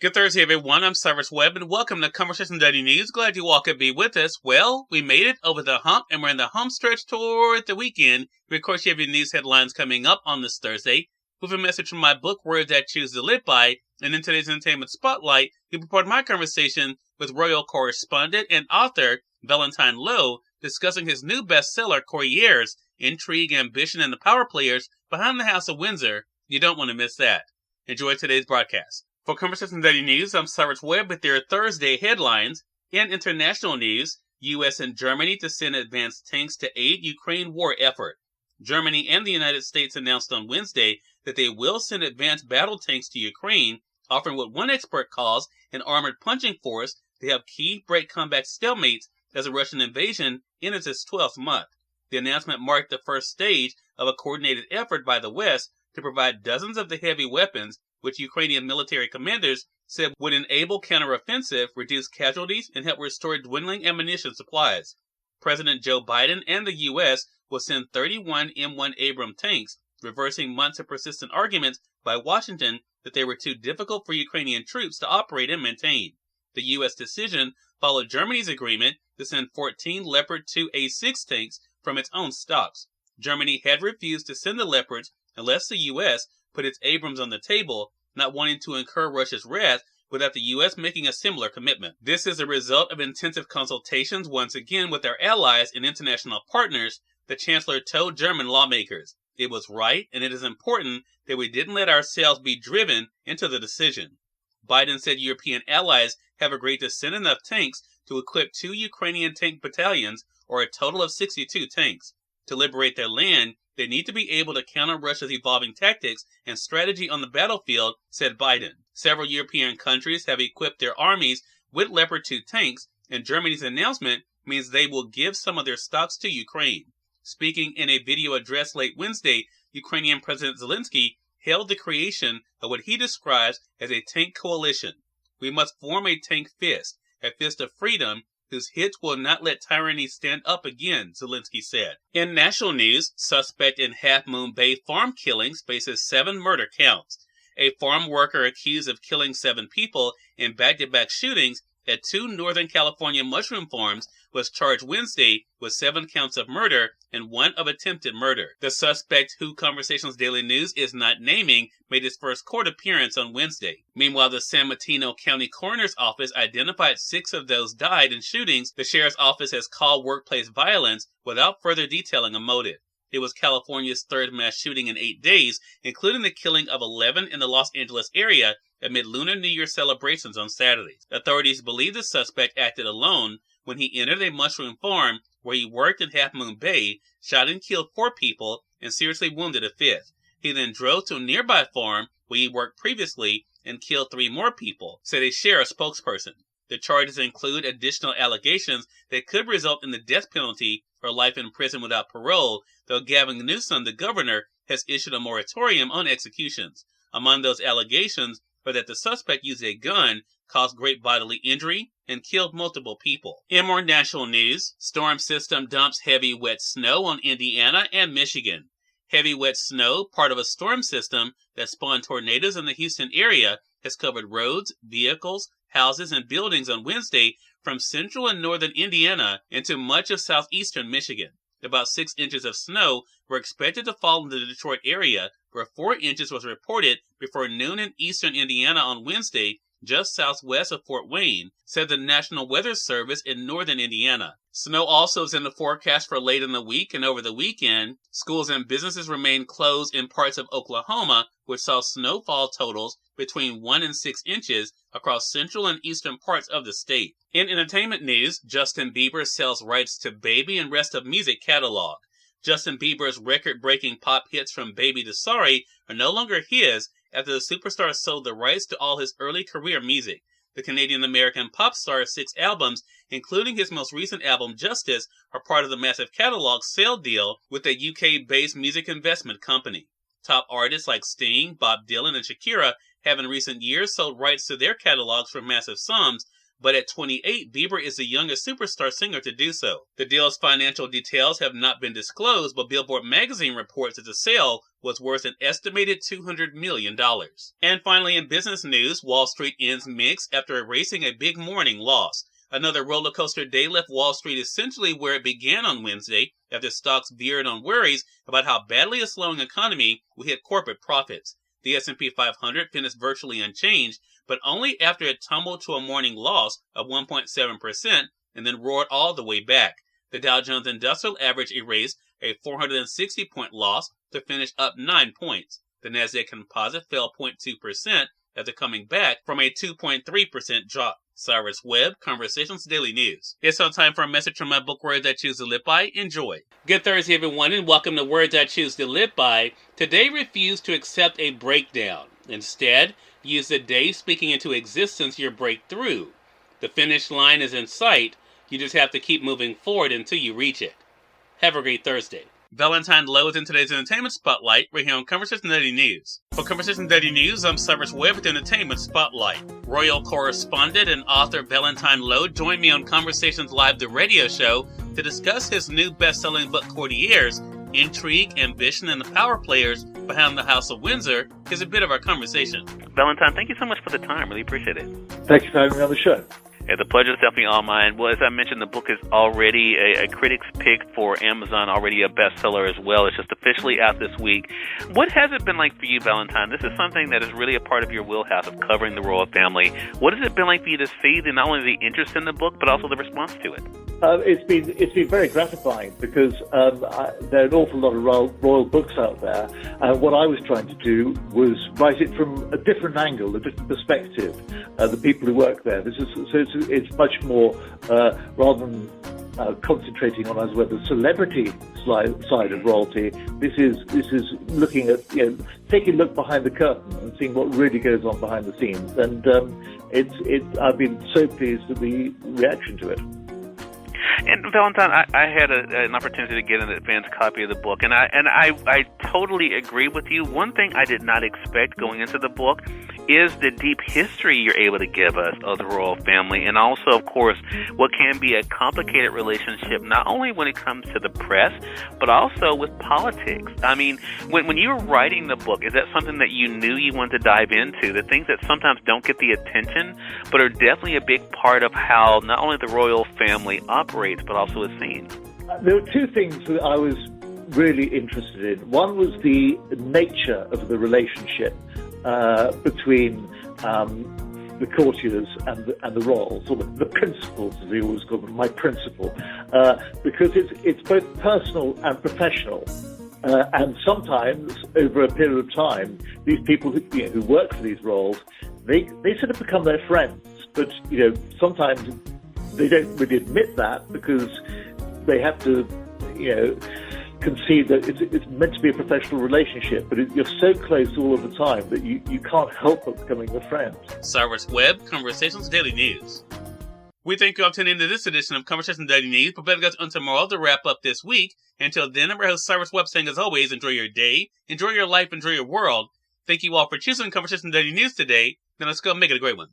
Good Thursday, everyone. I'm Cyrus Webb, and welcome to Conversation Daily News. Glad you all could be with us. Well, we made it over the hump, and we're in the home stretch toward the weekend. We, of course, you have your news headlines coming up on this Thursday. With a message from my book, Words I Choose to Live By, and in today's Entertainment Spotlight, you'll be part of my conversation with Royal Correspondent and author Valentine Low, discussing his new bestseller, Courtiers, Intrigue, Ambition, and the Power Players Behind the House of Windsor. You don't want to miss that. Enjoy today's broadcast. For Conversation Daily News, I'm Cyrus Webb with their Thursday headlines. In international news, U.S. and Germany to send advanced tanks to aid Ukraine war effort. Germany and the United States announced on Wednesday that they will send advanced battle tanks to Ukraine, offering what one expert calls an armored punching force to help Kyiv break combat stalemates as the Russian invasion enters its 12th month. The announcement marked the first stage of a coordinated effort by the West to provide dozens of the heavy weapons which Ukrainian military commanders said would enable counteroffensive, reduce casualties, and help restore dwindling ammunition supplies. President Joe Biden and the U.S. will send 31 M1 Abrams tanks, reversing months of persistent arguments by Washington that they were too difficult for Ukrainian troops to operate and maintain. The U.S. decision followed Germany's agreement to send 14 Leopard 2 A6 tanks from its own stocks. Germany had refused to send the Leopards unless the U.S. put its Abrams on the table, not wanting to incur Russia's wrath without the U.S. making a similar commitment. This is a result of intensive consultations once again with our allies and international partners, the Chancellor told German lawmakers. It was right, and it is important that we didn't let ourselves be driven into the decision. Biden said European allies have agreed to send enough tanks to equip 2 Ukrainian tank battalions, or a total of 62 tanks. To liberate their land, they need to be able to counter Russia's evolving tactics and strategy on the battlefield, said Biden. Several European countries have equipped their armies with Leopard 2 tanks, and Germany's announcement means they will give some of their stocks to Ukraine. Speaking in a video address late Wednesday, Ukrainian President Zelensky hailed the creation of what he describes as a tank coalition. We must form a tank fist, a fist of freedom, whose hits will not let tyranny stand up again, Zelensky said. In national news, suspect in Half Moon Bay farm killings faces 7 murder counts. A farm worker accused of killing 7 people in back-to-back shootings at 2 Northern California mushroom farms was charged Wednesday with 7 counts of murder and 1 of attempted murder. The suspect, who Conversations Daily News is not naming, made his first court appearance on Wednesday. Meanwhile, the San Mateo County Coroner's Office identified 6 of those died in shootings the sheriff's office has called workplace violence without further detailing a motive. It was California's 3rd mass shooting in 8 days, including the killing of 11 in the Los Angeles area amid Lunar New Year celebrations on Saturday. Authorities believe the suspect acted alone when he entered a mushroom farm where he worked in Half Moon Bay, shot and killed 4 people, and seriously wounded a 5th. He then drove to a nearby farm where he worked previously and killed 3 more people, said a sheriff spokesperson. The charges include additional allegations that could result in the death penalty or life in prison without parole, though Gavin Newsom, the governor, has issued a moratorium on executions. Among those allegations are that the suspect used a gun, caused great bodily injury, and killed multiple people. In more national news, storm system dumps heavy wet snow on Indiana and Michigan. Heavy wet snow, part of a storm system that spawned tornadoes in the Houston area, has covered roads, vehicles, houses, and buildings on Wednesday from central and northern Indiana into much of southeastern Michigan. About 6 inches of snow were expected to fall in the Detroit area, where 4 inches was reported before noon in eastern Indiana on Wednesday, just southwest of Fort Wayne, said the National Weather Service in northern Indiana. Snow also is in the forecast for late in the week and over the weekend. Schools and businesses remain closed in parts of Oklahoma, which saw snowfall totals between 1 and 6 inches across central and eastern parts of the state. In entertainment news, Justin Bieber sells rights to Baby and Rest of Music catalog. Justin Bieber's record-breaking pop hits from Baby to Sorry are no longer his after the superstar sold the rights to all his early career music. The Canadian-American pop star's 6 albums, including his most recent album Justice, are part of the massive catalog sale deal with a UK-based music investment company. Top artists like Sting, Bob Dylan, and Shakira have in recent years sold rights to their catalogs for massive sums, but at 28, Bieber is the youngest superstar singer to do so. The deal's financial details have not been disclosed, but Billboard magazine reports that the sale was worth an estimated $200 million. And finally, in business news, Wall Street ends mixed after erasing a big morning loss. Another roller coaster day left Wall Street essentially where it began on Wednesday after stocks veered on worries about how badly a slowing economy will hit corporate profits. The S&P 500 finished virtually unchanged, but only after it tumbled to a morning loss of 1.7% and then roared all the way back. The Dow Jones Industrial Average erased a 460-point loss to finish up 9 points. The Nasdaq Composite fell 0.2% after coming back from a 2.3% drop. Cyrus Webb, Conversations Daily News. It's now time for a message from my book, Words I Choose to Live By. Enjoy. Good Thursday, everyone, and welcome to Words I Choose to Live By. Today, refuse to accept a breakdown. Instead, use the day speaking into existence your breakthrough. The finish line is in sight. You just have to keep moving forward until you reach it. Have a great Thursday. Valentine Low is in today's Entertainment Spotlight. We're here on Conversation Daily News. For Conversation Daily News, I'm Cyrus Webb with the Entertainment Spotlight. Royal Correspondent and author Valentine Low joined me on Conversations Live, the radio show, to discuss his new best-selling book, Courtiers, Intrigue, Ambition, and the Power Players Behind the House of Windsor. Here's a bit of our conversation. Valentine, thank you so much for the time. Really appreciate it. Thank you for having me on the show. Yeah, the pleasure is definitely all mine. Well, as I mentioned, the book is already a critic's pick for Amazon, already a bestseller as well. It's just officially out this week. What has it been like for you, Valentine? This is something that is really a part of your wheelhouse of covering the royal family. What has it been like for you to see not only the interest in the book, but also the response to it? It's been very gratifying because there are an awful lot of royal books out there. What I was trying to do was write it from a different angle, a different perspective. The people who work there. It's much more rather than concentrating on as well the celebrity side of royalty. This is looking at taking a look behind the curtain and seeing what really goes on behind the scenes. And I've been so pleased with the reaction to it. And Valentine, I had an opportunity to get an advanced copy of the book, and I totally agree with you. One thing I did not expect going into the book is the deep history you're able to give us of the royal family, and also, of course, what can be a complicated relationship, not only when it comes to the press, but also with politics. I mean, when you were writing the book, is that something that you knew you wanted to dive into, the things that sometimes don't get the attention, but are definitely a big part of how not only the royal family operates, but also is seen? There were two things that I was really interested in. One was the nature of the relationship between the courtiers and the royals, or the principals, as they always call them, my principal, because it's both personal and professional. And sometimes, over a period of time, these people who work for these roles, they sort of become their friends. But sometimes they don't really admit that because they have to, concede that it's meant to be a professional relationship, but you're so close all of the time that you can't help but becoming a friend. Cyrus Webb, Conversations Daily News. We thank you all for tuning into this edition of Conversations Daily News. Prepare to go on tomorrow to wrap up this week. Until then, I'm your host Cyrus Webb saying, as always, enjoy your day, enjoy your life, enjoy your world. Thank you all for choosing Conversations Daily News today. Now let's go make it a great one.